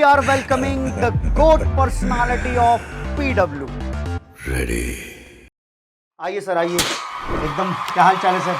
are welcoming the GOAT personality of PW. Ready. आइए sir, आइए। एकदम क्या हाल चाल है sir?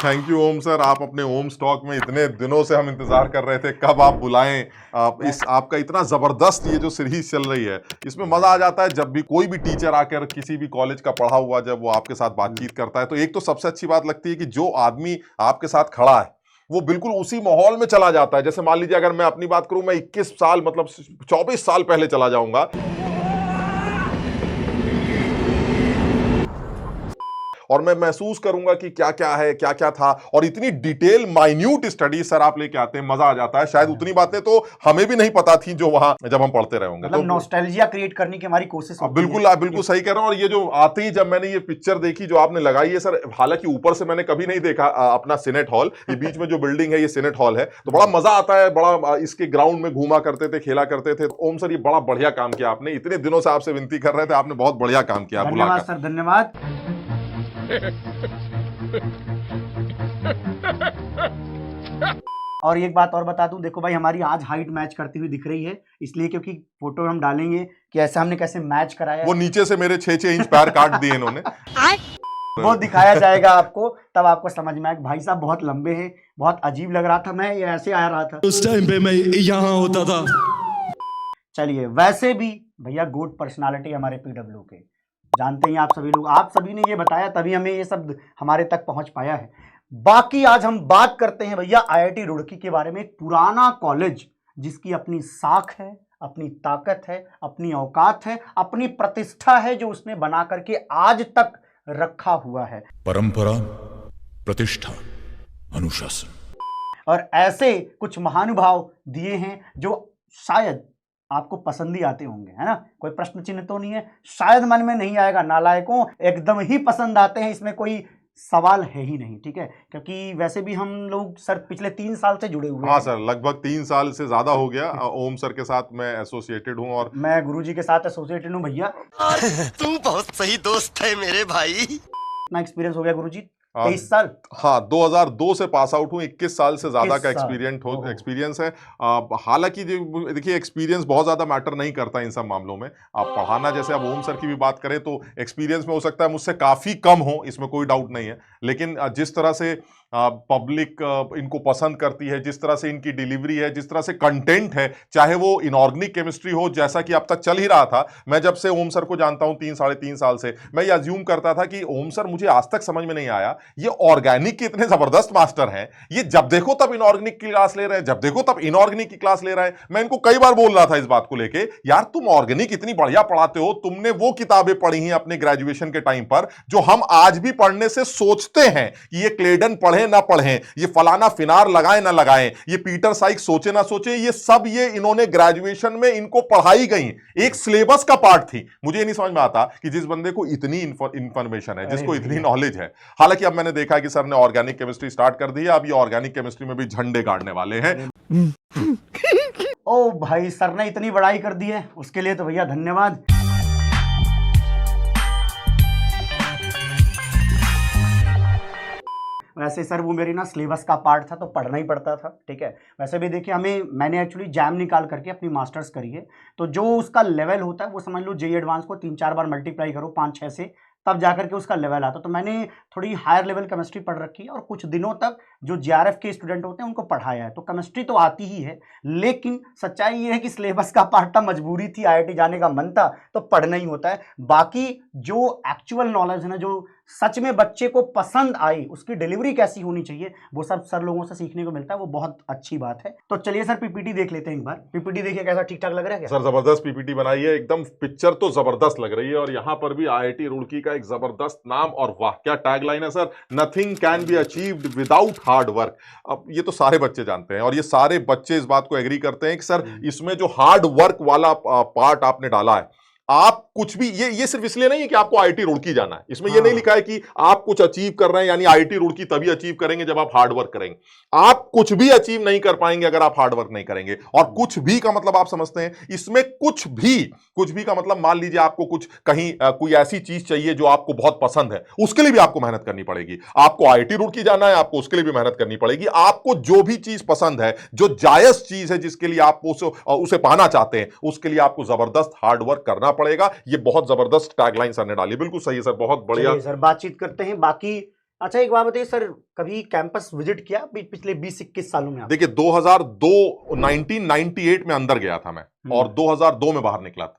Thank you Om sir. आप अपने ओम स्टॉक में इतने दिनों से हम इंतजार कर रहे थे कब आप बुलाएं। इस आपका इतना जबरदस्त ये जो सीरीज चल रही है इसमें मजा आ जाता है। जब भी कोई भी टीचर आकर किसी भी कॉलेज का पढ़ा हुआ जब वो आपके साथ बातचीत करता है तो एक तो सबसे अच्छी बात लगती है कि जो आदमी आपके साथ खड़ा है वो बिल्कुल उसी माहौल में चला जाता है। जैसे मान लीजिए अगर मैं अपनी बात करूं, मैं 21 साल मतलब 24 साल पहले चला जाऊंगा और मैं महसूस करूंगा कि क्या क्या है, क्या क्या था, और इतनी डिटेल माइन्यूट स्टडी सर आप लेके आते हैं, मजा आ जाता है। शायद उतनी बातें तो हमें भी नहीं पता थी जो वहां जब हम पढ़ते रहेंगे। मतलब तो नॉस्टैल्जिया क्रिएट करने की हमारी कोशिश होती बिल्कुल है। आप बिल्कुल सही कह रहे हैं। और ये जो आते ही जब मैंने ये पिक्चर देखी जो आपने लगाई है सर, हालांकि ऊपर से मैंने कभी नहीं देखा अपना सीनेट हॉल, ये बीच में जो बिल्डिंग है ये सीनेट हॉल है, तो बड़ा मजा आता है। बड़ा इसके ग्राउंड में घूमा करते थे, खेला करते थे। ओम सर ये बड़ा बढ़िया काम किया आपने, इतने दिनों से आपसे विनती कर रहे थे, आपने बहुत बढ़िया काम किया। धन्यवाद सर, धन्यवाद। और एक बात और बता दूं, देखो भाई हमारी आज हाइट मैच करती हुई दिख रही है, इसलिए क्योंकि फोटो हम डालेंगे कि ऐसा हमने कैसे मैच कराया। वो नीचे से मेरे 6-6 इंच पैर काट दिए इन्होंने। वो दिखाया जाएगा आपको, तब आपको समझ में आएगा। भाई साहब बहुत लंबे हैं, बहुत अजीब लग रहा था, मैं ऐसे आ रहा था उस टाइम पे मैं यहाँ होता था। चलिए, वैसे भी भैया गोट पर्सनालिटी हमारे पीडब्ल्यू के जानते हैं आप सभी लोग, आप सभी ने ये बताया तभी हमें ये सब हमारे तक पहुंच पाया है। बाकी आज हम बात करते हैं भैया आईआईटी रुड़की के बारे में। एक पुराना कॉलेज जिसकी अपनी साख है, अपनी ताकत है, अपनी औकात है, अपनी प्रतिष्ठा है, जो उसने बना करके आज तक रखा हुआ है। परंपरा, प्रतिष्ठा, अनुशासन। और ऐसे कुछ महानुभाव दिए हैं जो शायद आपको पसंद ही आते होंगे, है ना? कोई प्रश्न चिन्ह तो नहीं है, शायद मन में नहीं आएगा। नालायकों, एकदम ही पसंद आते हैं, इसमें कोई सवाल है ही नहीं, ठीक है? क्योंकि वैसे भी हम लोग सर पिछले 3 साल से जुड़े हुए हैं। हाँ सर, लगभग 3 साल से ज्यादा हो गया ओम सर के साथ मैं एसोसिएटेड हूँ। और मैं गुरुजी के साथ एसोसिएटेड हूँ भैया। तू बहुत सही दोस्त है मेरे भाई। इतना एक्सपीरियंस हो गया गुरुजी, 23 साल। हाँ, 2002 से पास आउट हूँ, 21 साल से ज्यादा का 21 एक्सपीरियंस है। हालांकि देखिए एक्सपीरियंस बहुत ज्यादा मैटर नहीं करता इन सब मामलों में। आप पढ़ाना, जैसे अब ओम सर की भी बात करें तो एक्सपीरियंस में हो सकता है मुझसे काफी कम हो, इसमें कोई डाउट नहीं है, लेकिन जिस तरह से पब्लिक इनको पसंद करती है, जिस तरह से इनकी डिलीवरी है, जिस तरह से कंटेंट है, चाहे वो इनऑर्गेनिक केमिस्ट्री हो जैसा कि अब तक चल ही रहा था। मैं जब से ओम सर को जानता हूं 3-3.5 साल से, मैं ये अज्यूम करता था कि ओम सर, मुझे आज तक समझ में नहीं आया ये ऑर्गेनिक के इतने जबरदस्त मास्टर हैं, ये जब देखो तब इनऑर्गेनिक की क्लास ले रहे हैं, जब देखो तब इनऑर्गेनिक की क्लास ले रहे हैं। मैं इनको कई बार बोल रहा था इस बात को लेके, यार तुम ऑर्गेनिक इतनी बढ़िया पढ़ाते हो, तुमने वो किताबें पढ़ी हैं अपने ग्रेजुएशन के टाइम पर जो हम आज भी पढ़ने से सोचते हैं कि ये क्लेडन पढ़े ना पढ़ें, ये फलाना फिनार लगाए ना लगाएं, ये पीटर साइक सोचे ना सोचे, ये सब ये इन्होंने ग्रेजुएशन में इनको पढ़ाई गई, एक सिलेबस का पार्ट थी। मुझे ये नहीं समझ में आता कि जिस बंदे को इतनी इंफॉर्मेशन है, जिसको इतनी नॉलेज है। हालांकि अब मैंने देखा कि सर ने ऑर्गेनिक केमिस्ट्री स्टार्ट कर दी है, अब ये ऑर्गेनिक केमिस्ट्री में भी झंडे गाड़ने वाले हैं। ओ भाई, सर ने इतनी बड़ाई कर दी है, उसके लिए तो भैया धन्यवाद। वैसे सर वो मेरी ना सिलेबस का पार्ट था तो पढ़ना ही पड़ता था, ठीक है? वैसे भी देखिए मैंने एक्चुअली जैम निकाल करके अपनी मास्टर्स करी है, तो जो उसका लेवल होता है वो समझ लो जेई एडवांस को 3-4 बार मल्टीप्लाई करो 5-6 से, तब जाकर के उसका लेवल आता। तो मैंने थोड़ी हायर लेवल केमिस्ट्री पढ़ रखी है और कुछ दिनों तक जो जेआरएफ के स्टूडेंट होते हैं उनको पढ़ाया है, तो केमिस्ट्री तो आती ही है। लेकिन सच्चाई ये है कि सिलेबस का पार्ट था, मजबूरी थी, आईआईटी जाने का मन था तो पढ़ना ही होता है। बाकी जो एक्चुअल नॉलेज है ना, जो सच में बच्चे को पसंद आई, उसकी डिलीवरी कैसी होनी चाहिए, वो सब सर लोगों से सीखने को मिलता है, वो बहुत अच्छी बात है। तो चलिए सर पीपीटी देख लेते हैं एक बार। पीपीटी देखिए कैसा ठीक ठाक लग रहा है क्या? सर जबरदस्त पीपीटी बनाई है, एकदम पिक्चर तो जबरदस्त लग रही है। और यहाँ पर भी आईआईटी रुड़की का एक जबरदस्त नाम, और वाह क्या टैगलाइन है sir, nothing can be achieved without hard work. अब ये तो सारे बच्चे जानते हैं और ये सारे बच्चे इस बात को एग्री करते हैं कि सर इसमें जो हार्ड वर्क वाला पार्ट आपने डाला है, आप कुछ भी, ये सिर्फ इसलिए नहीं है कि आपको आईआईटी रुड़की जाना है, इसमें ये नहीं लिखा है कि आप कुछ अचीव कर रहे हैं यानी आईआईटी रुड़की तभी अचीव करेंगे जब आप हार्ड वर्क करेंगे। आप कुछ भी अचीव नहीं कर पाएंगे अगर आप हार्ड वर्क नहीं करेंगे। और कुछ भी का मतलब आप समझते हैं, इसमें कुछ भी का मतलब मान लीजिए आपको कुछ कहीं कोई ऐसी चीज चाहिए जो आपको बहुत पसंद है, उसके लिए भी आपको मेहनत करनी पड़ेगी। आपको आईआईटी रुड़की जाना है, आपको उसके लिए भी मेहनत करनी पड़ेगी। आपको जो भी चीज पसंद है, जो जायज चीज है, जिसके लिए आप उसे पाना चाहते हैं, उसके लिए आपको जबरदस्त हार्ड वर्क करना पड़ेगा। ये बहुत जबरदस्त टैगलाइन सर ने डाली, बिल्कुल सही है सर, बहुत बढ़िया। सर बातचीत करते हैं बाकी। अच्छा एक बात बताइए सर, कभी कैंपस विजिट किया पिछले 20-21 सालों में? देखिए 1998 में अंदर गया था मैं और 2002 में बाहर निकला था।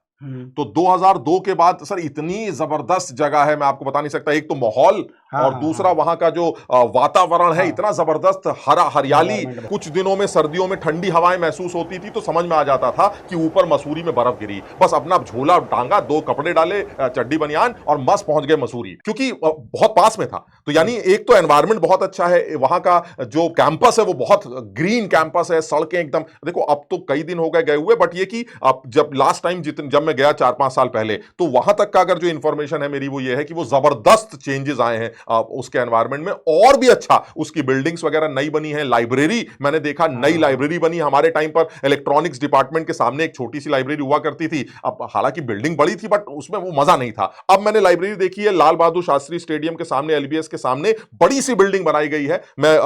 तो 2002 के बाद सर इतनी जबरदस्त जगह है, मैं आपको बता नहीं सकता। एक तो माहौल और दूसरा वहां का जो वातावरण है, इतना जबरदस्त, हरियाली। कुछ दिनों में सर्दियों में ठंडी हवाएं महसूस होती थी तो समझ में आ जाता था कि ऊपर मसूरी में बर्फ गिरी। बस अपना झोला टांगा, 2 कपड़े डाले, चड्डी बनियान, और मस्त पहुंच गए मसूरी, क्योंकि बहुत पास में था। तो यानी एक तो एनवायरमेंट बहुत अच्छा है, वहां का जो कैंपस है वो बहुत ग्रीन कैंपस है, सड़कें एकदम, देखो अब तो कई दिन हो गए हुए, बट ये कि जब लास्ट टाइम जब मैं गया 4-5 साल पहले, तो वहां तक का अगर जो इंफॉर्मेशन है मेरी वो ये है कि वो जबरदस्त चेंजेस आए हैं उसके एनवायरनमेंट में। और भी अच्छा, उसकी बिल्डिंग्स वगैरह नई बनी है, लाइब्रेरी मैंने देखा, नई लाइब्रेरी बनी। हमारे टाइम पर इलेक्ट्रॉनिक्स डिपार्टमेंट के सामने एक छोटी सी लाइब्रेरी हुआ करती थी, अब हालांकि बिल्डिंग बड़ी थी बट उसमें वो मजा नहीं था। अब मैंने लाइब्रेरी देखी है लाल बहादुर शास्त्री स्टेडियम के सामने, एलबीएस के सामने बड़ी सी बिल्डिंग बनाई गई है। मैं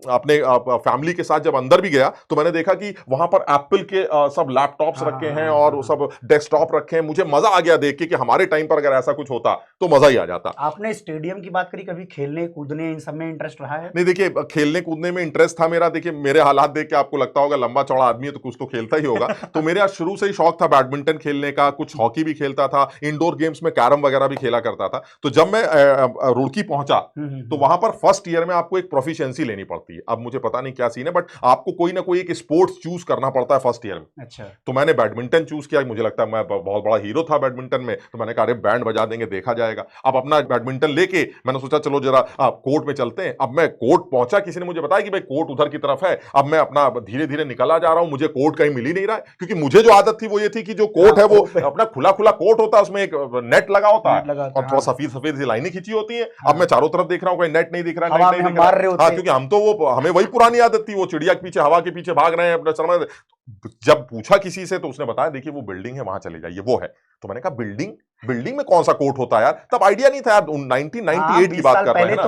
अपने फैमिली के साथ जब अंदर भी गया तो मैंने देखा कि वहां पर एप्पल के सब लैपटॉप्स रखे हैं और सब डेस्कटॉप रखे हैं। मुझे मजा आ गया देख के कि हमारे टाइम पर अगर ऐसा कुछ होता तो मजा ही आ जाता। आपने स्टेडियम की बात करी, कभी खेलने कूदने इन सब में इंटरेस्ट रहा है? नहीं देखिए, खेलने कूदने में इंटरेस्ट था मेरा। देखिए मेरे हालात देख के आपको लगता होगा लंबा चौड़ा आदमी है तो कुछ तो खेलता ही होगा। तो मेरा शुरू से ही शौक था बैडमिंटन खेलने का, कुछ हॉकी भी खेलता था, इंडोर गेम्स में कैरम वगैरह भी खेला करता था। तो जब मैं रुड़की पहुंचा तो वहां पर फर्स्ट ईयर में आपको एक प्रोफिशिएंसी लेनी पड़ती है। अब मुझे पता नहीं क्या सीन है, बट आपको कोई ना कोई एक स्पोर्ट्स चूज करना पड़ता है फर्स्ट ईयर में। अच्छा। तो मैंने बैडमिंटन चूज किया, मुझे लगता है मैं बहुत बड़ा हीरो था बैडमिंटन में, तो मैंने कहा अरे बैंड बजा देंगे, देखा जाएगा। अब अपना बैडमिंटन लेके मैंने सोचा चलो जरा कोर्ट में चलते हैं। अब मैं कोर्ट पहुंचा, किसी ने मुझे बताया कि भाई कोर्ट उधर की तरफ है। अब मैं अपना धीरे धीरे निकला जा रहा हूं, मुझे कोर्ट कहीं मिल ही नहीं रहा है, क्योंकि मुझे जो आदत थी वो ये थी कि जो कोर्ट है वो अपना खुला खुला कोर्ट होता है, उसमें एक नेट लगा होता है और थोड़ा सफेद सफेद सी लाइनें खिंची होती है। अब मैं चारों तरफ देख रहा हूं, कोई नेट नहीं दिख रहा, नेट नहीं दिख रहा। हाँ, क्योंकि हम तो वो हमें वही पुरानी आदत थी, वो चिड़िया के पीछे, हवा के पीछे भाग रहे हैं अपने समय। जब पूछा किसी से तो उसने बताया देखिए वो बिल्डिंग है, वहां चले जाइए, वो है। तो मैंने कहा बिल्डिंग में कौन सा कोर्ट होता है यार? तब आइडिया नहीं था यार, 1998 की बात कर रहे हैं ना,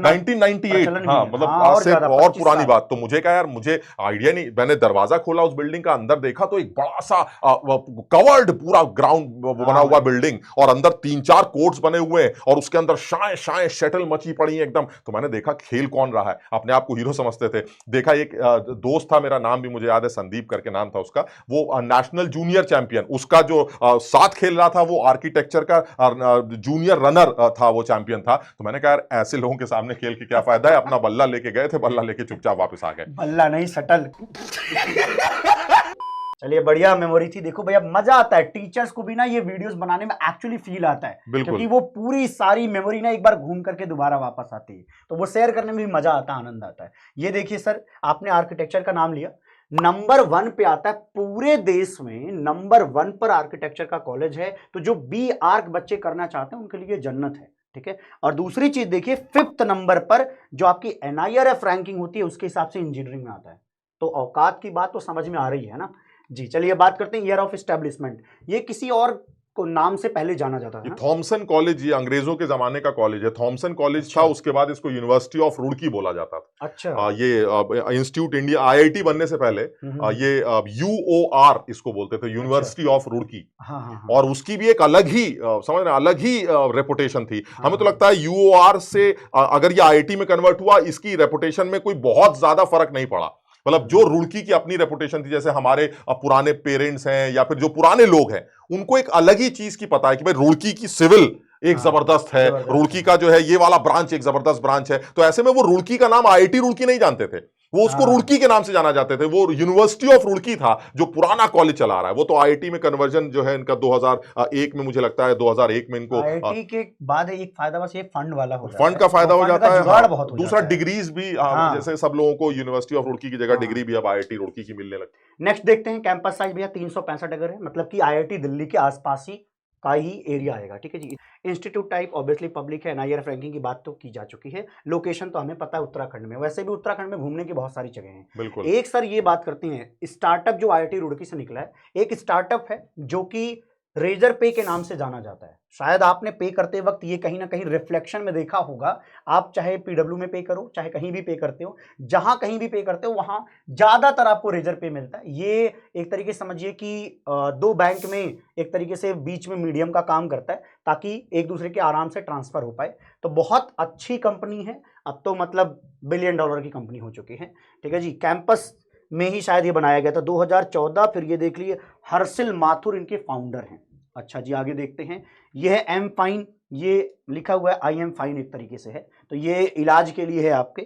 1998। हाँ मतलब आज से और पुरानी बात। तो मुझे कहा यार, मुझे आइडिया नहीं। मैंने दरवाजा खोला उस बिल्डिंग का, अंदर देखा तो एक बड़ा सा कवर्ड पूरा ग्राउंड बना हुआ बिल्डिंग, और अंदर 3-4 कोर्ट्स बने हुए हैं, और उसके अंदर शाये शाये शटल मची पड़ी है एकदम। तो मैंने देखा खेल कौन रहा है, अपने आप को हीरो समझते थे। देखा एक दोस्त था, मेरा नाम भी मुझे याद है, संदीप करके नाम था उसका, वो नेशनल जूनियर चैंपियन, उसका जो साथ खेल रहा था वो आर्किटेक्चर का जूनियर रनर था, वो चैंपियन था। तो मैंने कहा यार ऐसे लोगों के सामने खेल के क्या फायदा है। अपना बल्ला लेके गए थे, बल्ला लेके चुपचाप वापस आ गए। बल्ला नहीं, शटल। चलिए बढ़िया मेमोरी थी। देखो भैया मजा आता है, टीचर्स को भी ना ये वीडियोस बनाने में एक्चुअली फील आता है, क्योंकि वो पूरी सारी मेमोरी ना एक बार घूम करके दोबारा वापस आती है, तो वो शेयर करने में भी मजा आता है, आनंद आता है। ये देखिए सर, आपने आर्किटेक्चर का नाम लिया, नंबर 1 पे आता है पूरे देश में, नंबर 1 पर आर्किटेक्चर का कॉलेज है। तो जो बी आर्क बच्चे करना चाहते हैं उनके लिए जन्नत है, ठीक है। और दूसरी चीज देखिए, 5th नंबर पर जो आपकी NIRF रैंकिंग होती है उसके हिसाब से इंजीनियरिंग में आता है। तो औकात की बात तो समझ में आ रही है ना जी। चलिए बात करते हैं ईयर ऑफ एस्टेब्लिशमेंट। ये किसी और को नाम से पहले जाना जाता था। थॉमसन कॉलेज, ये अंग्रेजों के जमाने का कॉलेज है, थॉमसन कॉलेज। अच्छा। था, उसके बाद इसको यूनिवर्सिटी ऑफ रुड़की बोला जाता था। अच्छा। ये इंस्टीट्यूट इंडिया IIT बनने से पहले ये UOR इसको बोलते थे, यूनिवर्सिटी ऑफ रुड़की। और उसकी भी एक अलग ही समझ रहे, अलग ही रेपुटेशन थी। हमें तो लगता है UOR से अगर ये IIT में कन्वर्ट हुआ, इसकी रेपुटेशन में कोई बहुत ज्यादा फर्क नहीं पड़ा। मतलब जो रुड़की की अपनी रेपुटेशन थी, जैसे हमारे पुराने पेरेंट्स हैं या फिर जो पुराने लोग हैं, उनको एक अलग ही चीज की पता है कि भाई रुड़की की सिविल एक जबरदस्त है, रुड़की का जो है ये वाला ब्रांच एक जबरदस्त ब्रांच है। तो ऐसे में वो रुड़की का नाम IIT रुड़की नहीं जानते थे, वो उसको रुड़की के नाम से जाना जाते थे। वो यूनिवर्सिटी ऑफ रुड़की था जो पुराना कॉलेज चला रहा है। वो तो IIT में कन्वर्जन जो है इनका 2001 में, मुझे लगता है 2001 में इनको IIT के बाद एक फायदा बस ये फंड वाला हो जाता है, फंड का फायदा हो जाता है। दूसरा है। डिग्रीज भी जैसे सब लोगों को यूनिवर्सिटी ऑफ रुड़की की जगह डिग्री भी अब IIT रुड़की की मिलने लगती। नेक्स्ट देखते हैं कैंपस साइज भैया 365 एकड़ है, मतलब कि IIT दिल्ली के आसपास ही का ही एरिया आएगा, ठीक है जी। इंस्टीट्यूट टाइप ऑब्वियसली पब्लिक है, NIRF रैंकिंग की बात तो की जा चुकी है। लोकेशन तो हमें पता है उत्तराखंड में, वैसे भी उत्तराखंड में घूमने की बहुत सारी जगह हैं। बिल्कुल। एक सर ये बात करते हैं, स्टार्टअप जो IIT रुड़की से निकला है, एक स्टार्टअप है जो कि रेजर पे के नाम से जाना जाता है। शायद आपने पे करते वक्त ये कहीं ना कहीं रिफ्लेक्शन में देखा होगा, आप चाहे PW में पे करो, चाहे कहीं भी पे करते हो, जहां कहीं भी पे करते हो वहां ज्यादातर आपको रेजर पे मिलता है। ये एक तरीके से समझिए कि दो बैंक में एक तरीके से बीच में मीडियम का काम करता है, ताकि एक दूसरे के आराम से ट्रांसफर हो पाए। तो बहुत अच्छी कंपनी है, अब तो मतलब $1 बिलियन की कंपनी हो चुकी है, ठीक है जी। कैंपस में ही शायद ये बनाया गया था 2014। फिर ये देख लिए, हर्षिल माथुर इनके फाउंडर हैं। अच्छा जी, आगे देखते हैं। ये है एम फाइन, ये लिखा हुआ है I am फाइन एक तरीके से है, तो ये इलाज के लिए है आपके।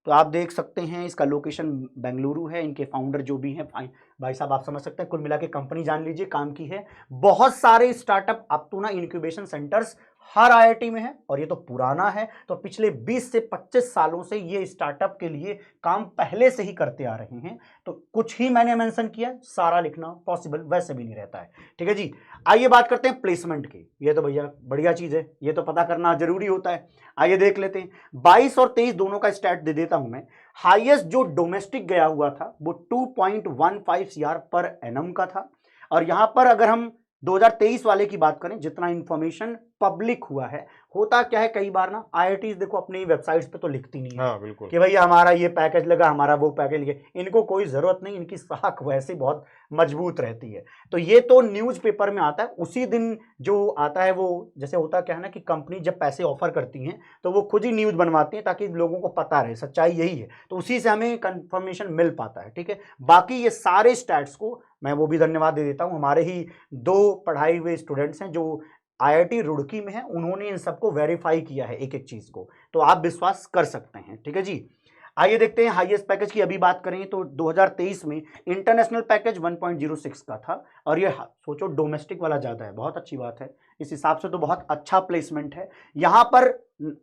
तो आप देख सकते हैं इसका लोकेशन बेंगलुरु है। इनके फाउंडर जो भी हैं फाइन भाई साहब, आप समझ सकते हैं। कुल मिला के कंपनी जान लीजिए काम की है। बहुत सारे स्टार्टअप अब तो ना इंक्यूबेशन सेंटर्स हर IIT में है, और ये तो पुराना है, तो पिछले 20 से 25 सालों से ये स्टार्टअप के लिए काम पहले से ही करते आ रहे हैं। तो कुछ ही मैंने मेंशन किया, सारा लिखना पॉसिबल वैसे भी नहीं रहता है, ठीक है जी। आइए बात करते हैं प्लेसमेंट की। ये तो भैया बढ़िया चीज है, ये तो पता करना जरूरी होता है। आइए देख लेते हैं। 22 और 23 दोनों का स्टैट दे देता हूं मैं। हाईएस्ट जो डोमेस्टिक गया हुआ था वो 2.15 CR पर एनम का था, और यहां पर अगर हम 2023 वाले की बात करें, जितना इंफॉर्मेशन पब्लिक हुआ है, होता क्या है कई बार ना IITs देखो अपनी वेबसाइट्स पे तो लिखती नहीं है हाँ बिल्कुल कि भैया हमारा ये पैकेज लगा, हमारा वो पैकेज लगा। इनको कोई जरूरत नहीं, इनकी साख वैसे बहुत मजबूत रहती है। तो ये तो न्यूज़पेपर में आता है, उसी दिन जो आता है वो, जैसे होता क्या है ना कि कंपनी जब पैसे ऑफर करती हैं तो वो खुद ही न्यूज़ बनवाती हैं ताकि लोगों को पता रहे, सच्चाई यही है। तो उसी से हमें कंफर्मेशन मिल पाता है, ठीक है। बाकी ये सारे स्टैट्स को मैं वो भी धन्यवाद दे देता हूँ, हमारे ही 2 पढ़ाई हुए स्टूडेंट्स हैं जो IIT रुड़की में है, उन्होंने इन सबको वेरीफाई किया है एक एक चीज को, तो आप विश्वास कर सकते हैं, ठीक है जी। आइए देखते हैं हाईएस्ट पैकेज की अभी बात करें तो 2023 में इंटरनेशनल पैकेज 1.06 का था, और ये सोचो डोमेस्टिक वाला ज्यादा है, बहुत अच्छी बात है। इस हिसाब से तो बहुत अच्छा प्लेसमेंट है यहाँ पर।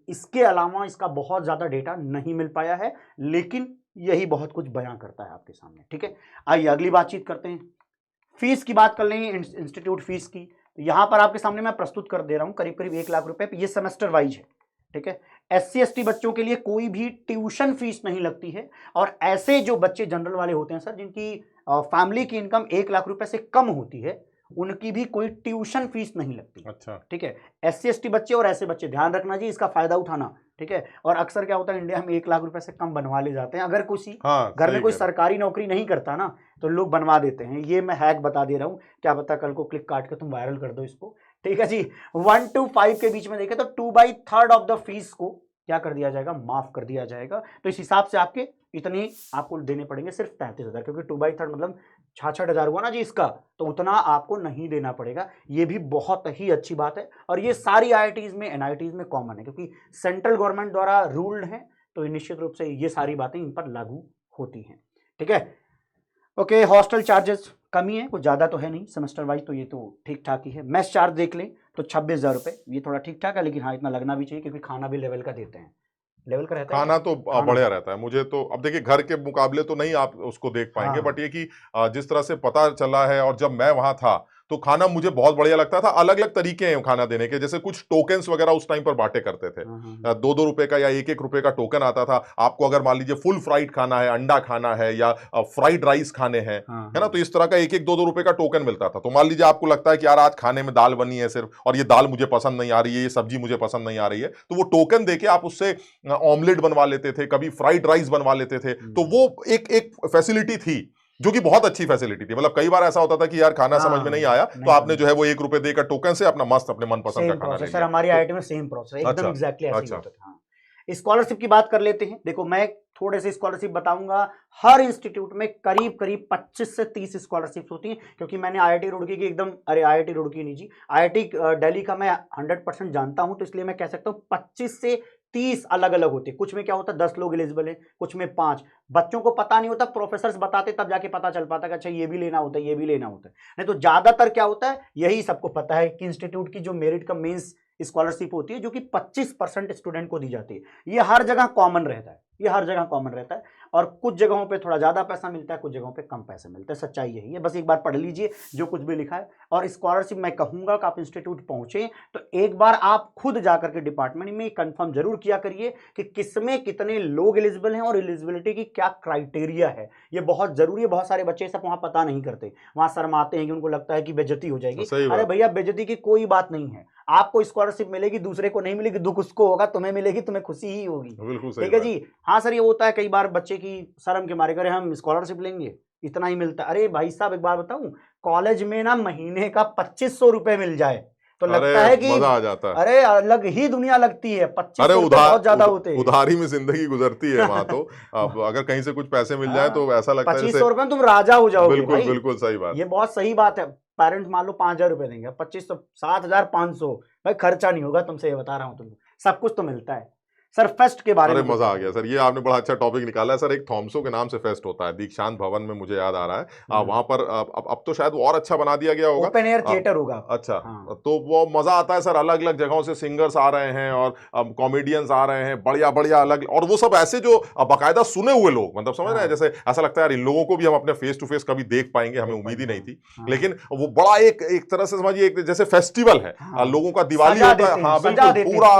इसके अलावा इसका बहुत ज्यादा डेटा नहीं मिल पाया है, लेकिन यही बहुत कुछ बयां करता है आपके सामने, ठीक है। आइए अगली बातचीत करते हैं। फीस की बात कर लेंगे, इंस्टीट्यूट फीस की। तो यहां पर आपके सामने मैं प्रस्तुत कर दे रहा हूं करीब करीब 1 लाख रुपए, ये सेमेस्टर वाइज है, ठीक है। SC ST बच्चों के लिए कोई भी ट्यूशन फीस नहीं लगती है, और ऐसे जो बच्चे जनरल वाले होते हैं सर, जिनकी फैमिली की इनकम 1 लाख रुपए से कम होती है, उनकी भी कोई ट्यूशन फीस नहीं लगती। अच्छा ठीक है। SC ST बच्चे और ऐसे बच्चे ध्यान रखना जी, इसका फायदा उठाना, ठीक है। और अक्सर क्या होता है इंडिया में 1 लाख रुपए से कम बनवा ले जाते हैं, अगर किसी घर में कोई सरकारी नौकरी नहीं करता ना तो लोग बनवा देते हैं। ये मैं हैक बता दे रहा हूँ, क्या पता कल को क्लिक काट के तुम वायरल कर दो इसको, ठीक है जी। 1 to 5 के बीच में देखें तो 2/3 ऑफ द फीस को क्या कर दिया जाएगा, माफ कर दिया जाएगा। तो इस हिसाब से आपके इतने आपको देने पड़ेंगे सिर्फ 33,000, क्योंकि 2/3 मतलब 66,000 हुआ ना जी इसका, तो उतना आपको नहीं देना पड़ेगा। ये भी बहुत ही अच्छी बात है, और ये सारी IITs में NITs में कॉमन है, क्योंकि सेंट्रल गवर्नमेंट द्वारा रूल्ड है, तो निश्चित रूप से ये सारी बातें इन पर लागू होती हैं, ठीक है। ओके, हॉस्टल चार्जेस कमी है, कुछ ज़्यादा तो है नहीं सेमेस्टर वाइज, तो ये तो ठीक ठाक ही है। मेस चार्ज देख लें तो 26,000 रुपये, ये थोड़ा ठीक ठाक है, लेकिन हाँ इतना लगना भी चाहिए, क्योंकि खाना भी लेवल का देते हैं, लेवल का रहता है खाना तो बढ़िया रहता है। मुझे तो अब देखिए घर के मुकाबले तो नहीं आप उसको देख पाएंगे, बट ये कि जिस तरह से पता चला है, और जब मैं वहां था तो खाना मुझे बहुत बढ़िया लगता था। अलग अलग तरीके हैं खाना देने के, जैसे कुछ टोकन्स वगैरह उस टाइम पर बांटे करते थे, 2-2 रुपए का या 1-1 रुपए का टोकन आता था आपको। अगर मान लीजिए फुल फ्राइड खाना है, अंडा खाना है, या फ्राइड राइस खाने हैं, है ना, तो इस तरह का 1-1 2-2 रुपए का टोकन मिलता था। तो मान लीजिए आपको लगता है कि यार आज खाने में दाल बनी है सिर्फ, और ये दाल मुझे पसंद नहीं आ रही है, ये सब्जी मुझे पसंद नहीं आ रही है, तो वो टोकन देके आप उससे ऑमलेट बनवा लेते थे, कभी फ्राइड राइस बनवा लेते थे। तो वो एक फैसिलिटी थी जो कि बहुत अच्छी फैसिलिटी थी। मतलब कई बार ऐसा होता था कि यार खाना समझ में नहीं आया, तो आपने जो है वो 1 रुपए देकर टोकन से अपना मस्त अपने मनपसंद का खाना ले लिया। सर हमारी IIT में सेम प्रोसेस एकदम एग्जैक्टली ऐसे ही होता था। स्कॉलरशिप की बात कर लेते हैं। देखो मैं थोड़े से स्कॉलरशिप बताऊंगा। हर इंस्टीट्यूट में करीब करीब 25 से 30 स्कॉलरशिप होती हैं, क्योंकि मैंने IIT रुड़की की एकदम, अरे IIT रुड़की नहीं जी, IIT दिल्ली का मैं 100% जानता हूं, तो इसलिए मैं कह सकता हूं 25 से 30 अलग अलग होते हैं। कुछ में क्या होता है 10 लोग एलिजिबल है, कुछ में 5। बच्चों को पता नहीं होता, प्रोफेसर्स बताते तब जाके पता चल पाता कि अच्छा ये भी लेना होता है, ये भी लेना होता है। नहीं तो ज्यादातर क्या होता है, यही सबको पता है कि इंस्टीट्यूट की जो मेरिट का मेंस स्कॉलरशिप होती है, जो कि 25% स्टूडेंट को दी जाती है, ये हर जगह कॉमन रहता है, ये हर जगह कॉमन रहता है। और कुछ जगहों पे थोड़ा ज़्यादा पैसा मिलता है, कुछ जगहों पे कम पैसे मिलते हैं। सच्चाई यही है, बस एक बार पढ़ लीजिए जो कुछ भी लिखा है। और स्कॉलरशिप मैं कहूँगा कि आप इंस्टीट्यूट पहुँचे तो एक बार आप खुद जाकर के डिपार्टमेंट में कंफर्म जरूर किया करिए कि किसमें कितने लोग एलिजिबल हैं और एलिजिबिलिटी की क्या क्राइटेरिया है। ये बहुत ज़रूरी है। बहुत सारे बच्चे सब वहाँ पता नहीं करते, वहाँ शर्माते हैं कि उनको लगता है कि बेइज्जती हो जाएगी। अरे भैया, बेइज्जती की कोई बात नहीं है। आपको स्कॉलरशिप मिलेगी, दूसरे को नहीं मिलेगी, दुख उसको होगा, तुम्हें मिलेगी, तुम्हें खुशी ही होगी। ठीक है जी। हाँ सर, ये होता है कई बार बच्चे की शर्म के मारे, करे हम स्कॉलरशिप लेंगे, इतना ही मिलता है। अरे भाई साहब, एक बार बताऊं, कॉलेज में ना महीने का 2500 रुपए मिल जाए तो लगता है कि मजा आ जाता है। अरे अलग ही दुनिया लगती है। 2500 बहुत ज्यादा होते हैं। उधारी में जिंदगी गुजरती है वहां तो। अब अगर कहीं से कुछ पैसे मिल जाए तो ऐसा लगता है 2500 रुपए में तुम राजा हो जाओगे। बिल्कुल बिल्कुल सही बात। ये बहुत सही बात है। पेरेंट्स मान लो 5000 रुपए देंगे, 2500 7500 भाई खर्चा नहीं होगा, तुमसे ये बता रहा हूँ। तुमको सब कुछ तो मिलता है। सर फेस्ट के बारे में मजा आ गया सर, ये आपने बड़ा अच्छा टॉपिक निकाला है सर। एक थॉमसो के नाम से फेस्ट होता है दीक्षांत भवन में, मुझे याद आ रहा है। वहां पर अब तो शायद वो और अच्छा बना दिया गया होगा, ओपन एयर थिएटर होगा। अच्छा। तो वो मजा आता है सर, अलग अलग जगहों से सिंगर्स आ रहे हैं और कॉमेडियंस आ रहे हैं, बढ़िया बढ़िया अलग, और वो सब ऐसे जो बाकायदा सुने हुए लोग, मतलब समझ रहे हैं, जैसे ऐसा लगता है यार इन लोगों को भी हम अपने फेस टू फेस कभी देख पाएंगे, हमें उम्मीद ही नहीं थी। लेकिन वो बड़ा एक तरह से समझिए जैसे फेस्टिवल है, लोगों का दिवाली होता है। हाँ बिल्कुल, पूरा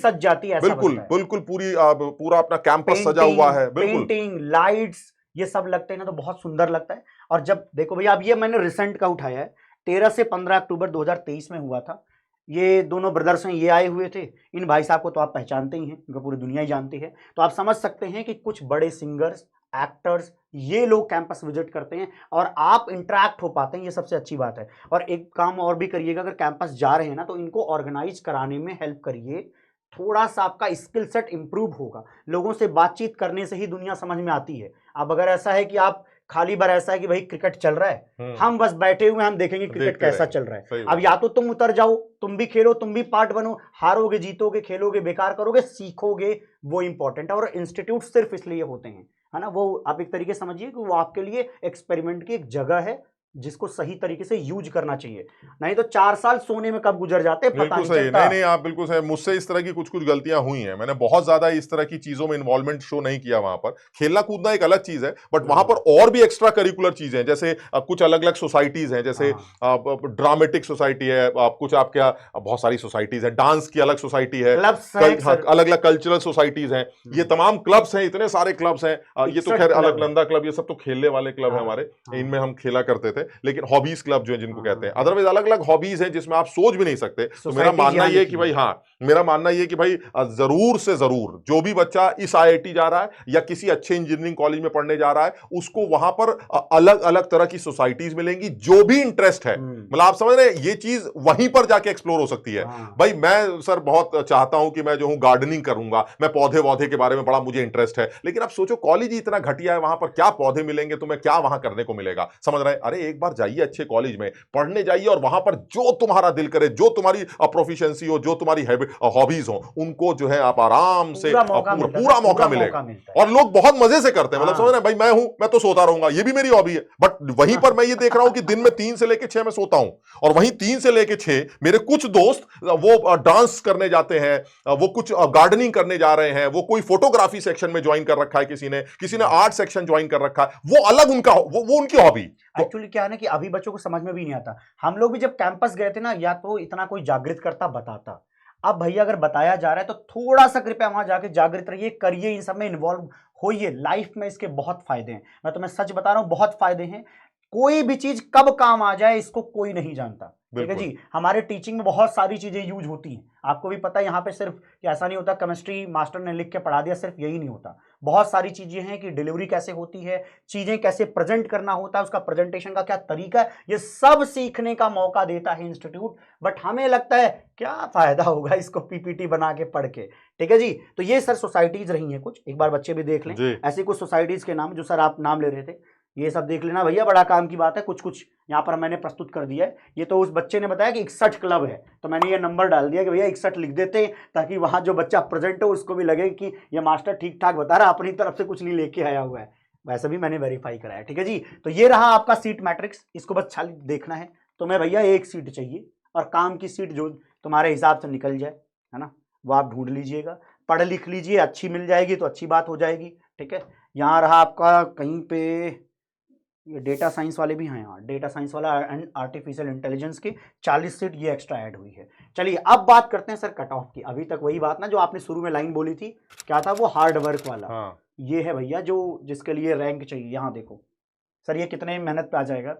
सज जाती है। बिल्कुल बिल्कुल, पूरा अपना कैंपस सजा हुआ है। बिल्कुल, पेंटिंग, लाइट्स, ये सब लगते हैं ना तो बहुत सुंदर लगता है। और जब देखो भैया, अब ये मैंने रिसेंट का उठाया है, 13 से 15 अक्टूबर 2023 में हुआ था। ये दोनों ब्रदर्स हैं, ये आए हुए थे। इन भाई साहब को तो आप पहचानते ही हैं, इनको पूरी दुनिया ही जानती है। तो आप समझ सकते हैं कि कुछ बड़े सिंगर्स, एक्टर्स, ये लोग कैंपस विजिट करते हैं और आप इंटरेक्ट हो पाते हैं, ये सबसे अच्छी बात है। और एक काम और भी करिएगा, अगर कैंपस जा रहे हैं ना तो इनको ऑर्गेनाइज कराने में हेल्प करिए। थोड़ा सा आपका स्किल सेट इंप्रूव होगा। लोगों से बातचीत करने से ही दुनिया समझ में आती है। अब अगर ऐसा है कि आप खाली बार ऐसा है कि भाई क्रिकेट चल रहा है, हम बस बैठे हुए हम देखेंगे क्रिकेट कैसा चल रहा है। अब या तो तुम उतर जाओ, तुम भी खेलो, तुम भी पार्ट बनो, हारोगे जीतोगे, खेलोगे बेकार करोगे, सीखोगे, वो इंपॉर्टेंट है। और इंस्टीट्यूट सिर्फ इसलिए होते हैं, है ना, वो आप एक तरीके समझिए कि वो आपके लिए एक्सपेरिमेंट की एक जगह है जिसको सही तरीके से यूज करना चाहिए। नहीं तो 4 साल सोने में कब गुजर जाते हैं पता नहीं चलता। नहीं, आप बिल्कुल सही। मुझसे इस तरह की कुछ गलतियां हुई हैं। मैंने बहुत ज्यादा इस तरह की चीजों में इन्वॉल्वमेंट शो नहीं किया। वहां पर खेलना कूदना एक अलग चीज है, बट वहां पर और भी एक्स्ट्रा करिकुलर चीजें हैं, जैसे कुछ अलग अलग सोसाइटीज हैं, जैसे ड्रामेटिक सोसाइटी है, कुछ आपके बहुत सारी सोसाइटीज है, डांस की अलग सोसाइटी है, अलग अलग कल्चरल सोसाइटीज हैं, ये तमाम क्लब्स हैं, इतने सारे क्लब्स हैं। ये तो खैर अलकनंदा क्लब, ये सब तो खेलने वाले क्लब है हमारे, इनमें हम खेला करते थे। लेकिन हॉबीज क्लब जो है जिनको कहते हैं, अदरवाइज अलग अलग हॉबीज हैं जिसमें आप सोच भी नहीं सकते। तो मेरा मानना ये कि भाई, हाँ, मेरा मानना ये कि भाई जरूर से जरूर जो भी बच्चा इस आईआईटी जा रहा है या किसी अच्छे इंजीनियरिंग कॉलेज में पढ़ने जा रहा है, उसको वहां पर अलग अलग तरह की सोसाइटीज मिलेंगी, जो भी इंटरेस्ट है। मतलब आप समझ रहे हैं, ये चीज वहीं पर जाके एक्सप्लोर हो सकती है। भाई मैं सर बहुत चाहता हूं कि मैं जो हूं गार्डनिंग करूंगा, मैं पौधे वौधे के बारे में बड़ा मुझे इंटरेस्ट है, लेकिन आप सोचो कॉलेज ही इतना घटिया है, वहां पर क्या पौधे मिलेंगे तुम्हें, क्या वहां करने को मिलेगा, समझ रहे हैं। अरे एक बार जाइए अच्छे कॉलेज में पढ़ने जाइए, और वहां पर जो तुम्हारा दिल करे, जो तुम्हारी प्रोफिशिएंसी हो, जो तुम्हारी हॉबीज हो, उनको जो है आप आराम से पूरा मौका मिलेगा। और लोग बहुत मजे से करते हैं। मतलब समझ रहे हैं, भाई मैं हूं, मैं तो सोता रहूंगा, ये भी मेरी हॉबी है, बट वहीं पर मैं ये देख रहा हूं कि दिन में 3 से लेकर 6 मैं सोता हूं, और वहीं 3 से लेकर 6 मेरे कुछ दोस्त वो डांस करने जाते हैं, वो कुछ गार्डनिंग करने जा रहे हैं, वो कोई फोटोग्राफी सेक्शन में ज्वाइन कर रखा है, किसी ने आर्ट सेक्शन ज्वाइन कर रखा है। वो अलग उनका वो उनकी हॉबी। एक्चुअली क्या है ना कि अभी बच्चों को समझ में भी नहीं आता। हम लोग भी जब कैंपस गए थे ना, या तो इतना कोई जागृत करता बताता। अब भैया अगर बताया जा रहा है तो थोड़ा सा कृपया वहां जाके जागृत रहिए, करिए, इन सब में इन्वॉल्व होइए। लाइफ में इसके बहुत फायदे हैं, मैं तुम्हें सच बता रहा हूं, बहुत फायदे हैं। कोई भी चीज कब काम आ जाए इसको कोई नहीं जानता। ठीक है जी। हमारे टीचिंग में बहुत सारी चीजें यूज होती हैं, आपको भी पता है। यहाँ पे सिर्फ ऐसा नहीं होता केमिस्ट्री मास्टर ने लिख के पढ़ा दिया, सिर्फ यही नहीं होता। बहुत सारी चीजें हैं कि डिलीवरी कैसे होती है, चीजें कैसे प्रेजेंट करना होता है, उसका प्रेजेंटेशन का क्या तरीका है, ये सब सीखने का मौका देता है इंस्टीट्यूट। बट हमें लगता है क्या फायदा होगा इसको पीपीटी बना के पढ़ के। ठीक है जी। तो ये सर सोसाइटीज रही हैं कुछ, एक बार बच्चे भी देख लें ऐसी कुछ सोसाइटीज के नाम जो सर आप नाम ले रहे थे, ये सब देख लेना भैया, बड़ा काम की बात है। कुछ कुछ यहाँ पर मैंने प्रस्तुत कर दिया है। ये तो उस बच्चे ने बताया कि 61 क्लब है, तो मैंने ये नंबर डाल दिया कि भैया 61 लिख देते हैं, ताकि वहाँ जो बच्चा प्रेजेंट हो उसको भी लगे कि ये मास्टर ठीक ठाक बता रहा है, अपनी तरफ से कुछ नहीं लेके आया हुआ है। वैसे भी मैंने वेरीफाई कराया। ठीक है जी। तो ये रहा आपका सीट मैट्रिक्स, इसको बस खाली देखना है। तो मैं भैया एक सीट चाहिए, और काम की सीट जो तुम्हारे हिसाब से निकल जाए, है ना, वो आप ढूंढ लीजिएगा। पढ़ लिख लीजिए, अच्छी मिल जाएगी तो अच्छी बात हो जाएगी, ठीक है। यहाँ रहा आपका कहीं पे ये डेटा साइंस वाले भी हैं, यहाँ डेटा साइंस वाला एंड आर्टिफिशियल इंटेलिजेंस की 40 सीट ये एक्स्ट्रा ऐड हुई है। चलिए अब बात करते हैं सर कट ऑफ की। अभी तक वही बात ना जो आपने शुरू में लाइन बोली थी, क्या था वो हार्ड वर्क वाला। हाँ। ये है भैया जो जिसके लिए रैंक चाहिए। यहाँ देखो सर ये कितने मेहनत पे आ जाएगा,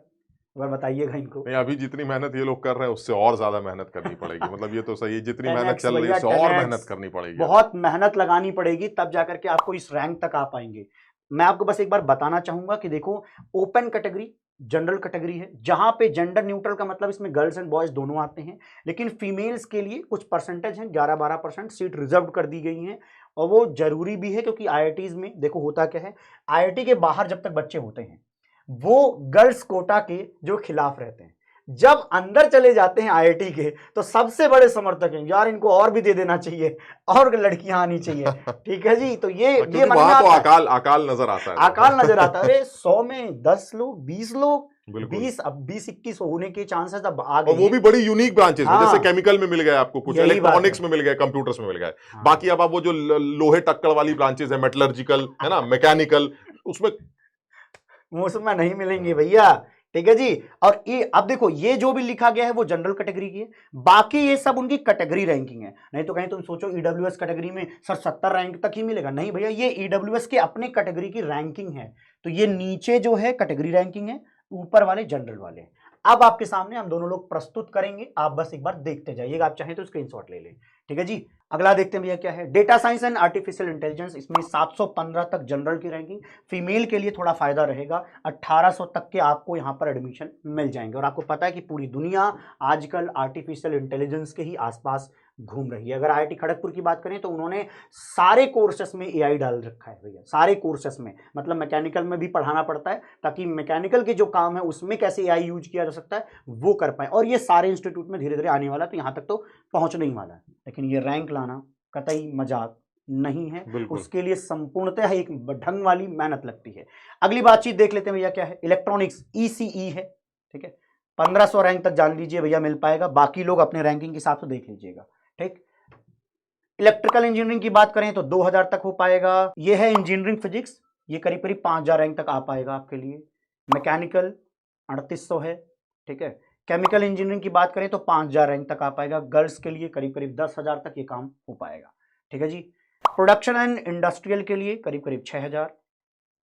अगर बताइएगा इनको। नहीं, अभी जितनी मेहनत ये लोग कर रहे हैं उससे और ज्यादा मेहनत करनी पड़ेगी। मतलब ये तो सही है, जितनी 10x मेहनत चल रही है भैया, उससे और 10x मेहनत करनी पड़ेगी। बहुत मेहनत लगानी पड़ेगी तब जाकर के आपको इस रैंक तक आ पाएंगे। मैं आपको बस एक बार बताना चाहूंगा कि देखो ओपन कैटेगरी जनरल कैटेगरी है, जहां पे जेंडर न्यूट्रल का मतलब इसमें गर्ल्स एंड बॉयज दोनों आते हैं, लेकिन फीमेल्स के लिए कुछ परसेंटेज हैं, 11-12% सीट रिजर्व कर दी गई हैं। और वो जरूरी भी है क्योंकि आईआईटीज में देखो होता क्या है, आईआईटी के बाहर जब तक बच्चे होते हैं वो गर्ल्स कोटा के जो खिलाफ रहते हैं, जब अंदर चले जाते हैं आईआईटी के तो सबसे बड़े समर्थक हैं, यार इनको और भी दे देना चाहिए और लड़कियां आनी चाहिए। ठीक है जी, तो ये मन में वहां तो आता है। अकाल नजर आता है। अकाल नजर आता है। अरे 100 में 10 लोग 20 लोग, बिल्कुल। 20 अब 20-21 होने के चांसेस अब आ गए और वो भी बड़ी यूनिक ब्रांचेस में, हाँ। जैसे केमिकल में मिल गए आपको, कुछ यही बात इलेक्ट्रॉनिक्स है। में मिल गए, कंप्यूटर्स में मिल गए। हाँ। बाकी अब आप वो जो लोहे टक्कड़ वाली ब्रांचेस है, मेटलर्जिकल है ना, मैकेनिकल, उसमें उसमें नहीं मिलेंगे भैया। ठीक है जी। और ये अब देखो ये जो भी लिखा गया है वो जनरल कैटेगरी की है, बाकी ये सब उनकी कैटेगरी रैंकिंग है। नहीं तो कहीं तुम सोचो ईडब्ल्यूएस कैटेगरी में सर 70 रैंक तक ही मिलेगा, नहीं भैया, ये ईडब्ल्यूएस के अपने कैटेगरी की रैंकिंग है। तो ये नीचे जो है कैटेगरी रैंकिंग है, ऊपर वाले जनरल वाले। अब आपके सामने हम दोनों लोग प्रस्तुत करेंगे, आप बस एक बार देखते जाइएगा, आप चाहें तो स्क्रीनशॉट ले लें। ठीक है जी। अगला देखते हैं भैया क्या है, data science and artificial intelligence, इसमें 715 तक जनरल की रैंकिंग। फीमेल के लिए थोड़ा फायदा रहेगा, 1800 तक के आपको यहाँ पर एडमिशन मिल जाएंगे। और आपको पता है कि पूरी दुनिया आजकल आर्टिफिशियल इंटेलिजेंस के ही आसपास घूम रही है। अगर आईआईटी खड़गपुर की बात करें तो उन्होंने सारे कोर्सेस में एआई डाल रखा है भैया, सारे कोर्सेस में। मतलब मैकेनिकल में भी पढ़ाना पड़ता है ताकि मैकेनिकल के जो काम है उसमें कैसे एआई यूज किया जा सकता है वो कर पाए। और ये सारे इंस्टीट्यूट में धीरे धीरे आने वाला है, तो यहाँ तक तो पहुंचने ही वाला है। लेकिन ये रैंक लाना कतई मजाक नहीं है, उसके लिए संपूर्णतः एक ढंग वाली मेहनत लगती है। अगली बातचीत देख लेते हैं भैया क्या है, इलेक्ट्रॉनिक्स ईसीई है। ठीक है, 1500 रैंक तक जान लीजिए भैया मिल पाएगा, बाकी लोग अपने रैंकिंग के हिसाब से देख लीजिएगा। ठीक, इलेक्ट्रिकल इंजीनियरिंग की बात करें तो 2000 तक हो पाएगा। ये है इंजीनियरिंग फिजिक्स, ये करीब करीब 5000 रैंक तक आ पाएगा आपके लिए। मैकेनिकल 3800 है। ठीक है, केमिकल इंजीनियरिंग की बात करें तो 5000 रैंक तक आ पाएगा। गर्ल्स के लिए करीब करीब 10,000 तक ये काम हो पाएगा। ठीक है जी। प्रोडक्शन एंड इंडस्ट्रियल के लिए करीब करीब 6000।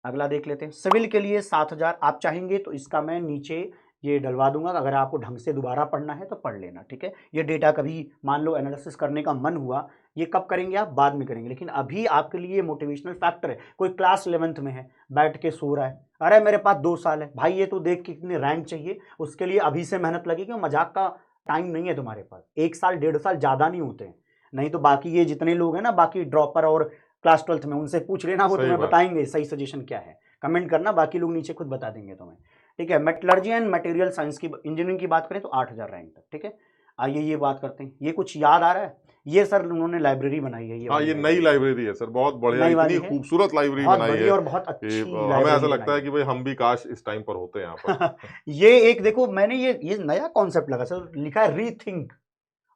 अगला देख लेते हैं, सिविल के लिए 7000। आप चाहेंगे तो इसका मैं नीचे ये डलवा दूंगा, अगर आपको ढंग से दोबारा पढ़ना है तो पढ़ लेना। ठीक है, ये डेटा कभी मान लो एनालिसिस करने का मन हुआ, ये कब करेंगे आप, बाद में करेंगे, लेकिन अभी आपके लिए मोटिवेशनल फैक्टर है। कोई क्लास 11th में है, बैठ के सो रहा है, अरे मेरे पास 2 साल है भाई, ये तो देख के कितनी रैंक चाहिए, उसके लिए अभी से मेहनत लगेगी। मजाक का टाइम नहीं है तुम्हारे पास, 1 साल 1.5 साल ज़्यादा नहीं होते हैं। नहीं तो बाकी ये जितने लोग हैं ना, बाकी ड्रॉपर और क्लास 12th में, उनसे पूछ लेना, वो तुम्हें बताएंगे सही सजेशन क्या है। कमेंट करना, बाकी लोग नीचे खुद बता देंगे तुम्हें। ठीक है, मेटलर्जी एंड मटेरियल साइंस की इंजीनियरिंग की बात करें तो 8000 रैंक तक। ठीक है, आइए ये बात करते हैं। ये कुछ याद आ रहा है, ये सर उन्होंने लाइब्रेरी बनाई है। ये नई लाइब्रेरी है सर, बहुत बढ़िया, इतनी खूबसूरत लाइब्रेरी बनाई है और बहुत अच्छी। हमें ऐसा लगता है कि भाई हम भी काश इस टाइम पर होते हैं यहाँ पर। ये एक देखो, मैंने ये नया कॉन्सेप्ट लगा सर, लिखा है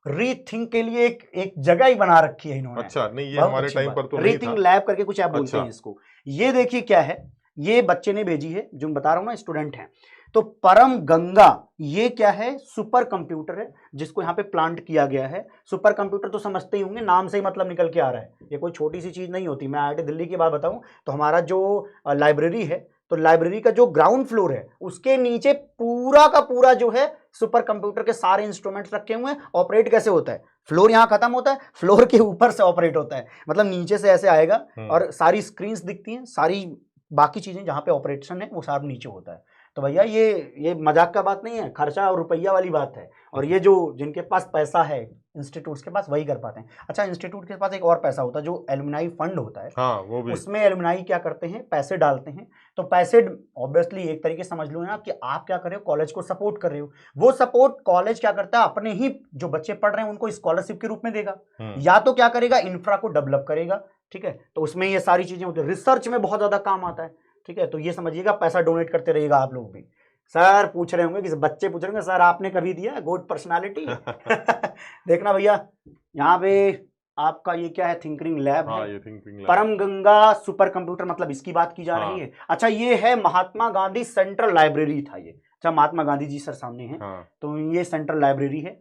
रीथिंक के लिए एक जगह ही बना रखी है इन्होंने। अच्छा, नहीं ये हमारे टाइम पर तो नहीं था। रीथिंक लैब करके कुछ आप बोलते हैं इसको। ये देखिए क्या है, ये बच्चे ने भेजी है, जो मैं बता रहा हूं ना, स्टूडेंट है। तो परम गंगा, ये क्या है, सुपर कंप्यूटर है जिसको यहाँ पे प्लांट किया गया है। सुपर कंप्यूटर तो समझते ही होंगे, नाम से ही मतलब निकल के आ रहा है, ये कोई छोटी सी चीज नहीं होती। मैं आईआईटी दिल्ली की बात बताऊं तो हमारा जो लाइब्रेरी है, तो लाइब्रेरी का जो ग्राउंड फ्लोर है उसके नीचे पूरा का पूरा जो है सुपर कंप्यूटर के सारे इंस्ट्रूमेंट्स रखे हुए हैं। ऑपरेट कैसे होता है, फ्लोर यहाँ खत्म होता है, फ्लोर के ऊपर से ऑपरेट होता है, मतलब नीचे से ऐसे आएगा और सारी स्क्रीन्स दिखती हैं, सारी बाकी चीजें जहाँ पे ऑपरेशन है वो सारा नीचे होता है। तो भैया ये मजाक का बात नहीं है, खर्चा और रुपया वाली बात है। और ये जो जिनके पास पैसा है इंस्टीट्यूट्स के पास, वही कर पाते हैं। अच्छा, इंस्टीट्यूट के पास एक और पैसा होता है जो एलुमनाई फंड होता है। हाँ, वो भी। उसमें एलुमनाई क्या करते हैं, पैसे डालते हैं। तो पैसे ऑब्वियसली एक तरीके से समझ लो ना कि आप क्या कर रहे हो, कॉलेज को सपोर्ट कर रहे हो। वो सपोर्ट कॉलेज क्या करता है, अपने ही जो बच्चे पढ़ रहे हैं उनको स्कॉलरशिप के रूप में देगा, या तो क्या करेगा, इंफ्रा को डेवलप करेगा। ठीक है, तो उसमें ये सारी चीजें होती है, रिसर्च में बहुत ज्यादा काम आता है। ठीक है, तो ये समझिएगा, पैसा डोनेट करते रहिएगा आप लोग भी। सर पूछ रहे होंगे, किसी बच्चे पूछ रहे होंगे, सर आपने कभी दिया गोट पर्सनालिटी? देखना भैया, यहाँ पे आपका ये क्या है, थिंकरिंग लैब हाँ है। ये थिंकिंग लैब। परम गंगा सुपर कंप्यूटर, मतलब इसकी बात की जा हाँ। रही है। अच्छा, ये है महात्मा गांधी सेंट्रल लाइब्रेरी था ये। अच्छा, महात्मा गांधी जी सर सामने हैं, हाँ तो ये सेंट्रल लाइब्रेरी है।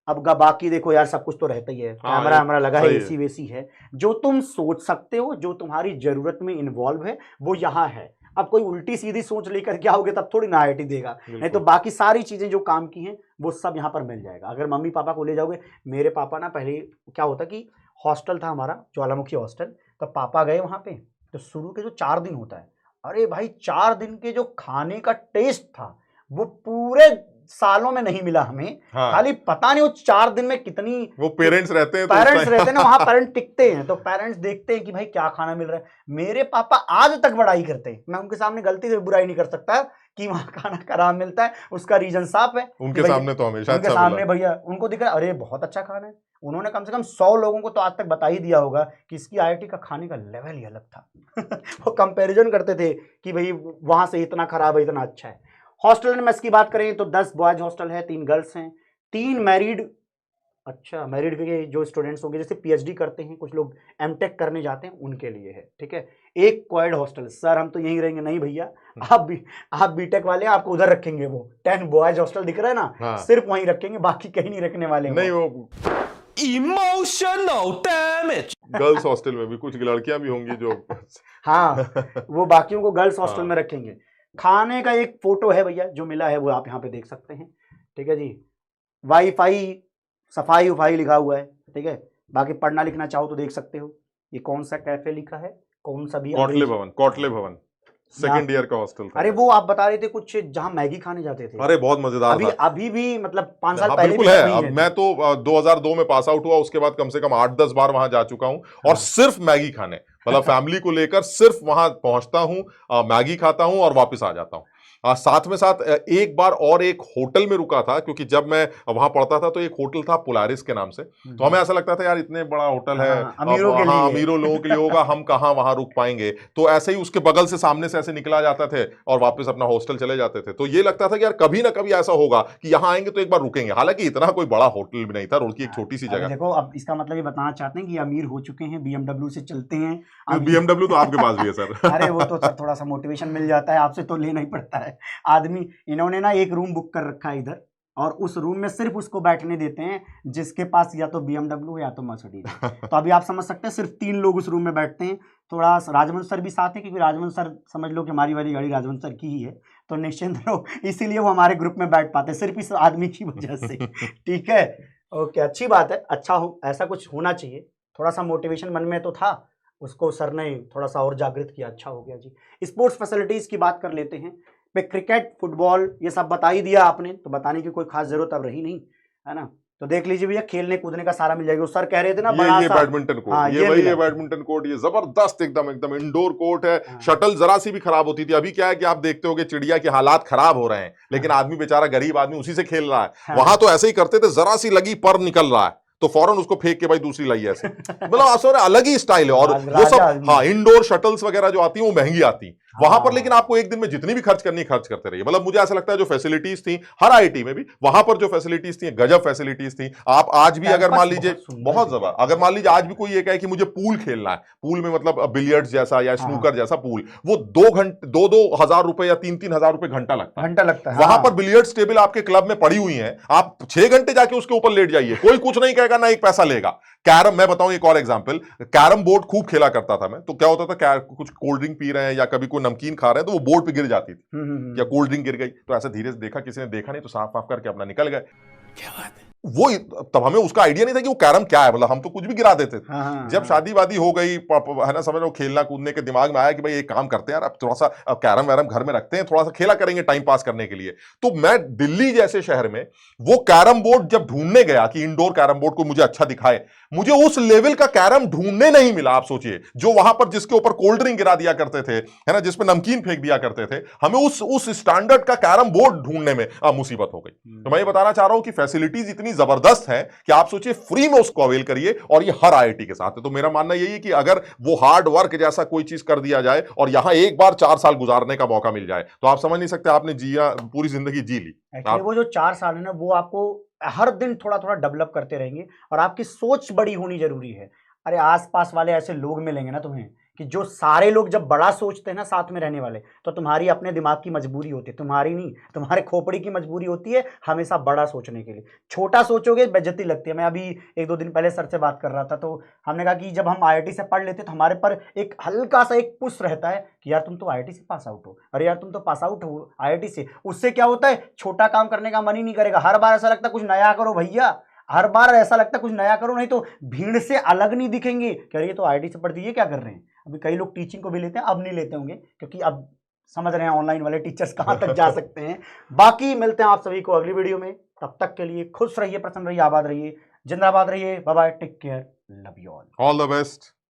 अब बाकी देखो यार, सब कुछ तो रहता ही है, हाँ, कैमरा ये वैमरा लगा है, सही है। एसी वेसी है। जो तुम सोच सकते हो, जो तुम्हारी जरूरत में इन्वॉल्व है, वो यहाँ है। अब कोई उल्टी सीधी सोच लेकर के आओगे तब थोड़ी ना आईआईटी देगा, नहीं तो बिल्कुल। बाकी सारी चीजें जो काम की हैं वो सब यहाँ पर मिल जाएगा। अगर मम्मी पापा को ले जाओगे, मेरे पापा ना पहले क्या होता कि हॉस्टल था हमारा, ज्वालामुखी हॉस्टल, तो पापा गए वहाँ पे, तो शुरू के जो 4 दिन होता है, अरे भाई 4 दिन के जो खाने का टेस्ट था वो पूरे सालों में नहीं मिला हमें। हाँ खाली पता नहीं वो 4 दिन में कितनी, वो पेरेंट्स रहते हैं तो पेरेंट्स उसका- रहते हैं ना वहां, पेरेंट्स टिकते हैं, तो पेरेंट्स देखते हैं कि भाई क्या खाना मिल रहा है। मेरे पापा आज तक बड़ाई करते हैं, मैं उनके सामने गलती से बुराई नहीं कर सकता कि वहां खाना खराब मिलता है, उसका रीजन साफ है। उनके कि सामने तो हमेशा उनके अच्छा सामने मिला। भैया उनको दिख रहा है, अरे बहुत अच्छा खाना है। उन्होंने कम से कम 100 लोगों को तो आज तक बता ही दिया होगा कि इसकी आईआईटी का खाने का लेवल ही अलग था। वो कंपैरिजन करते थे कि भाई वहां से इतना खराब है, इतना अच्छा है। हॉस्टल एंड मेस की बात करें तो 10 बॉयज हॉस्टल है, 3 गर्ल्स हैं, 3 मैरिड। अच्छा, मैरिड के जो स्टूडेंट्स होंगे, जैसे पीएचडी करते हैं कुछ लोग, एमटेक करने जाते हैं, उनके लिए है, ठीक है। एक क्वाड हॉस्टल, सर हम तो यहीं रहेंगे, नहीं भैया आप बीटेक वाले हैं, आपको उधर रखेंगे। वो 10 बॉयज हॉस्टल दिख रहा है ना, हाँ। सिर्फ वहीं रखेंगे, बाकी कहीं नहीं रखने वाले नहीं वो। वो Emotional damage. गर्ल्स हॉस्टल में भी कुछ लड़कियां भी होंगी जो हाँ, वो बाकियों को गर्ल्स हॉस्टल हाँ। में रखेंगे। खाने का एक फोटो है भैया जो मिला है, वो आप यहाँ पे देख सकते हैं, ठीक है जी। वाईफाई, सफाई उफाई लिखा हुआ है, ठीक है। बाकी पढ़ना लिखना चाहो तो देख सकते हो। ये कौन सा कैफे लिखा है, कौन सा भी कोटले भवन सेकंड ईयर का हॉस्टल था। अरे वो आप बता रहे थे कुछ जहाँ मैगी खाने जाते थे। अरे बहुत मजेदार अभी था। अभी भी मतलब 5 साल हाँ पहले बिल्कुल भी है। नहीं अब मैं तो 2002 में पास आउट हुआ, उसके बाद कम से कम 8-10 बार वहां जा चुका हूं और सिर्फ मैगी खाने, मतलब फैमिली को लेकर सिर्फ वहां पहुंचता हूं, मैगी खाता हूं और वापस आ जाता हूं। साथ में साथ एक बार और एक होटल में रुका था, क्योंकि जब मैं वहां पढ़ता था तो एक होटल था पोलारिस के नाम से, तो हमें ऐसा लगता था यार इतने बड़ा होटल है, हाँ, अमीरों के हाँ लिए। अमीरों लोगों के लिए होगा, हम कहाँ वहां रुक पाएंगे। तो ऐसे ही उसके बगल से सामने से ऐसे निकला जाता थे और वापस अपना हॉस्टल चले जाते थे। तो ये लगता था कि यार कभी ना कभी ऐसा होगा कि यहाँ आएंगे तो एक बार रुकेंगे। हालांकि इतना कोई बड़ा होटल भी नहीं था, रोड की एक छोटी सी अरे जगह। देखो, अब इसका मतलब ये बताना चाहते हैं कि अमीर हो चुके हैं, बीएमडब्ल्यू से चलते हैं। अब BMW तो आपके पास भी है सर। अरे वो तो सर थोड़ा सा मोटिवेशन मिल जाता है, आपसे तो लेना ही पड़ता है आदमी। इन्होंने ना एक रूम बुक कर रखा है इधर, और उस रूम में सिर्फ उसको बैठने देते हैं जिसके पास या तो बीएमडब्ल्यू है या तो मर्सिडीज है। तो अभी आप समझ सकते हैं, सिर्फ 3 लोग उस रूम में बैठते हैं। थोड़ा राजवंश सर भी साथ है, क्योंकि राजवंश सर समझ लो कि हमारी वाली गाड़ी राजवंश सर की ही है, तो निश्चिंत रहो, इसीलिए वो हमारे ग्रुप में बैठ पाते हैं, सिर्फ इस आदमी की वजह से। ठीक है, ओके, अच्छी बात है, अच्छा हो, ऐसा कुछ होना चाहिए। थोड़ा सा मोटिवेशन मन में तो था, उसको सर ने थोड़ा सा और जागृत किया, अच्छा हो गया जी। स्पोर्ट्स फैसिलिटीज़ की बात कर लेते हैं। पे क्रिकेट, फुटबॉल ये सब बता ही दिया आपने, तो बताने की कोई खास जरूरत अब रही नहीं, है ना। तो देख लीजिए भैया, खेलने कूदने का सारा मिल जाएगा। वो सर कह रहे थे ना, बड़ा ये सा बैडमिंटन कोर्ट, हाँ, ये वही मिला। है बैडमिंटन कोर्ट, ये जबरदस्त एकदम एकदम इंडोर कोर्ट है। हाँ। शटल जरा सी भी खराब होती थी, अभी क्या है कि आप देखते होगे चिड़िया के हालात खराब हो रहे हैं, लेकिन आदमी बेचारा गरीब आदमी उसी से खेल रहा है। हाँ। वहां तो ऐसे ही करते थे, जरा सी लगी पर निकल रहा है तो फौरन उसको फेंक के भाई दूसरी लाइए ऐसे। मतलब असर अलग ही स्टाइल है। और वो सब आदमी। हाँ, इंडोर शटल्स वगैरह जो आती हैं वो महंगी आती हैं वहां पर, हाँ। लेकिन आपको एक दिन में जितनी भी खर्च करनी है खर्च करते रहिए। मतलब मुझे ऐसा लगता है जो फैसिलिटीज थी हर आईआईटी में भी, वहां पर जो फैसिलिटीज थी गजब फैसिलिटीज थी। आप आज भी अगर मान लीजिए बहुत जबरदस्त, अगर मान लीजिए आज भी कोई ये कहे कि मुझे पूल खेलना है, पूल में मतलब बिलियर्ड्स जैसा या स्नूकर जैसा पूल, वो 2 हजार रुपए या 3 हजार रुपए घंटा लगता है। घंटा लगता है। वहां पर बिलियर्ड्स टेबल आपके क्लब में पड़ी हुई है, आप 6 घंटे जाके उसके ऊपर लेट जाइए, कोई कुछ नहीं कहेगा, ना एक पैसा लेगा। कैरम, मैं बताऊं एक और एग्जांपल, कैरम बोर्ड खूब खेला करता था मैं, तो क्या होता था, कुछ कोल्ड ड्रिंक पी रहे हैं या कभी कोई नमकीन खा रहे हैं तो वो बोर्ड पे गिर जाती थी, या कोल्ड ड्रिंक गिर गई, तो ऐसे धीरे से देखा, किसी ने देखा नहीं तो साफ साफ करके अपना निकल गए। क्या बात है? वो तब हमें उसका आइडिया नहीं था कि वो कैरम क्या है, मतलब हम तो कुछ भी गिरा देते थे। हाँ, जब शादी वादी हो गई है ना, समझ लो, खेलना कूदने के दिमाग में आया कि भाई एक काम करते हैं यार, अब थोड़ा सा कैरम वैरम घर में रखते हैं, थोड़ा सा खेला करेंगे टाइम पास करने के लिए। तो मैं दिल्ली जैसे शहर में वो कैरम बोर्ड जब ढूंढने गया कि इंडोर कैरम बोर्ड को मुझे अच्छा दिखाए, मुझे उस लेवल का कैरम ढूंढने नहीं मिला। आप सोचिए, जो वहां पर जिसके ऊपर कोल्ड ड्रिंक गिरा दिया करते थे, है ना, जिसपे नमकीन फेंक दिया करते थे, हमें उस स्टैंडर्ड का कैरम बोर्ड ढूंढने में मुसीबत हो गई। तो मैं ये बताना चाह रहा हूं कि फैसिलिटीज इतनी जबरदस्त है कि आप सोचिए फ्री में उसको अवेल करिए, और ये हर आईआईटी के साथ है। तो मेरा मानना यही है कि अगर वो हार्ड वर्क जैसा कोई चीज कर दिया जाए और यहां एक बार 4 साल गुजारने का मौका मिल जाए, तो आप समझ नहीं सकते आपने जिया, पूरी जिंदगी जी ली। एक्चुअली वो जो 4 साल है ना, वो आपको हर दिन थोड़ा थोड़ा डेवलप करते रहेंगे, और आपकी सोच बड़ी होनी जरूरी है। अरे आसपास वाले ऐसे लोग मिलेंगे ना तुम्हें कि जो सारे लोग जब बड़ा सोचते हैं ना साथ में रहने वाले, तो तुम्हारी अपने दिमाग की मजबूरी होती है, तुम्हारी नहीं, तुम्हारे खोपड़ी की मजबूरी होती है हमेशा बड़ा सोचने के लिए। छोटा सोचोगे बेइज्जती लगती है। मैं अभी 1-2 दिन पहले सर से बात कर रहा था, तो हमने कहा कि जब हम आईआईटी से पढ़ लेते तो हमारे पर एक हल्का सा एक पुश रहता है कि यार तुम तो आईआईटी से पास आउट हो, अरे यार तुम तो पास आउट हो आईआईटी से। उससे क्या होता है, छोटा काम करने का मन ही नहीं करेगा। हर बार ऐसा लगता है कुछ नया करो भैया, हर बार ऐसा लगता है कुछ नया करो, नहीं तो भीड़ से अलग नहीं दिखेंगे। कह रही है तो आईआईटी से पढ़ दी, ये क्या कर रहे हैं। अभी कई लोग टीचिंग को भी लेते हैं, अब नहीं लेते होंगे क्योंकि अब समझ रहे हैं ऑनलाइन वाले टीचर्स कहाँ तक जा सकते हैं। बाकी मिलते हैं आप सभी को अगली वीडियो में, तब तक के लिए खुश रहिए, प्रसन्न रहिए, आबाद रहिए, जिंदाबाद रहिए। Bye bye, take care, love you all. All the best.